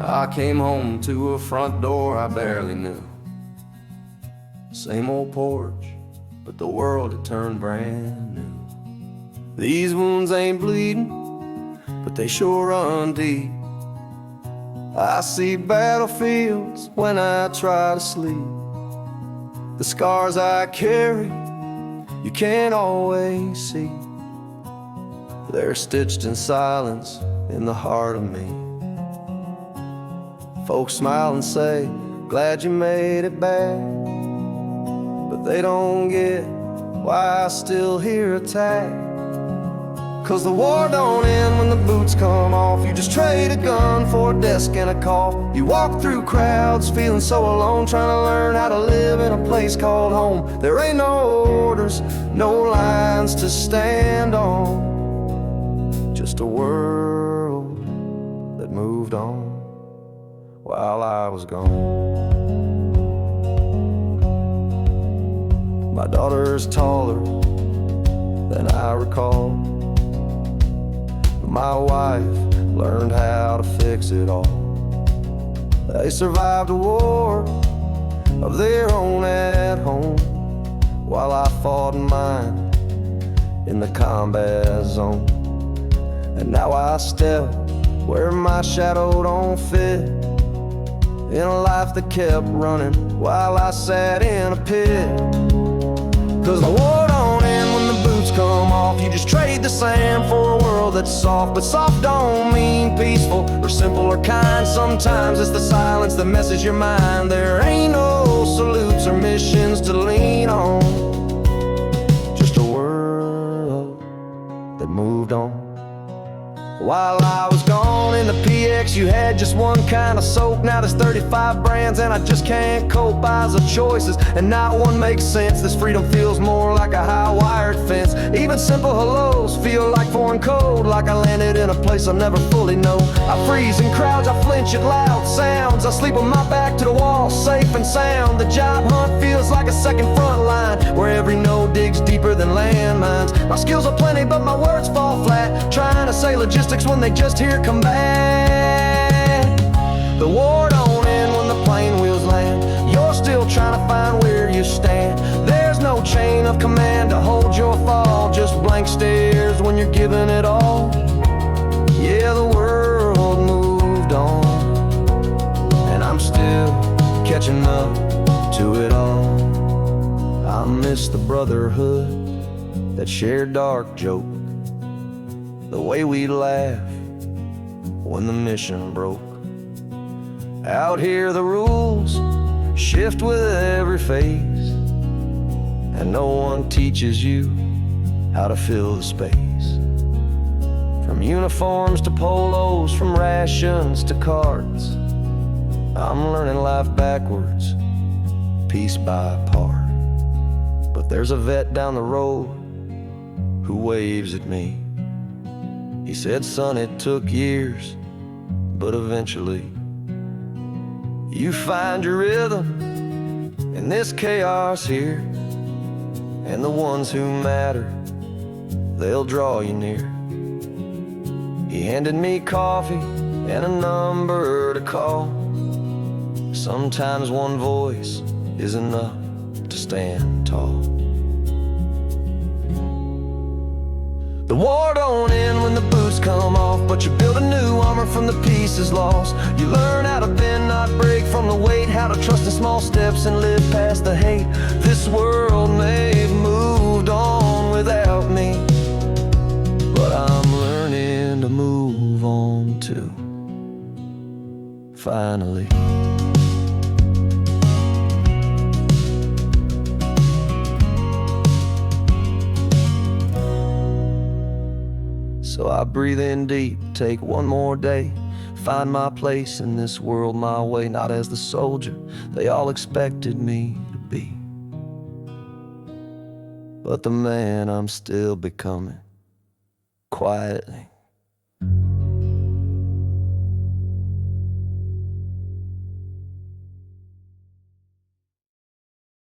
I came home to a front door I barely knew. Same old porch, but the world had turned brand new. These wounds ain't bleeding, but they sure run deep. I see battlefields when I try to sleep. The scars I carry, you can't always see. They're stitched in silence in the heart of me. Folks smile and say, glad you made it back, but they don't get why I still hear attack. 'Cause the war don't end when the boots come off. You just trade a gun for a desk and a cough. You walk through crowds feeling so alone, trying to learn how to live in a place called home. There ain't no orders, no lines to stand on, just a world that moved on while I was gone. My daughter's taller than I recall. My wife learned how to fix it all. They survived a war of their own at home, while I fought in mine in the combat zone. And now I step where my shadow don't fit, in a life that kept running while I sat in a pit. 'Cause the war don't end when the boots come off. You just trade the sand for a world that's soft. But soft don't mean peaceful or simple or kind. Sometimes it's the silence that messes your mind. There ain't no salutes or missions to lean on, just a world that moved on while I was gone. In the PX you had just one kind of soap. Now there's 35 brands and I just can't cope. Eyes of choices and not one makes sense. This freedom feels more like a high-wired fence. Even simple hellos feel like foreign code, like I landed in a place I'll never fully know. I freeze in crowds, I flinch at loud sounds. I sleep with my back to the wall, safe and sound. The job hunt feels like a second front line, where every no digs deeper than landmines. My skills are plenty but my words fall flat, trying to say logistics when they just hear combat. The war don't end when the plane wheels land. You're still trying to find where you stand. There's no chain of command to hold your fall, just blank stares when you're giving it all. Yeah, the world moved on, and I'm still catching up to it all. I miss the brotherhood, that shared dark joke, the way we laugh when the mission broke. Out here the rules shift with every phase, and no one teaches you how to fill the space. From uniforms to polos, from rations to cards, I'm learning life backwards, piece by part. But there's a vet down the road who waves at me. He said, son, it took years, but eventually you find your rhythm in this chaos here, and the ones who matter, they'll draw you near. He handed me coffee and a number to call. Sometimes one voice is enough to stand tall. The war don't end when the boots come off, but you build a new armor from the pieces lost. You learn how to bend, not break from the weight, how to trust in small steps and live past the hate. This world may have moved on without me, but I'm learning to move on too, finally. So I breathe in deep, take one more day, find my place in this world my way, not as the soldier they all expected me to be, but the man I'm still becoming, quietly.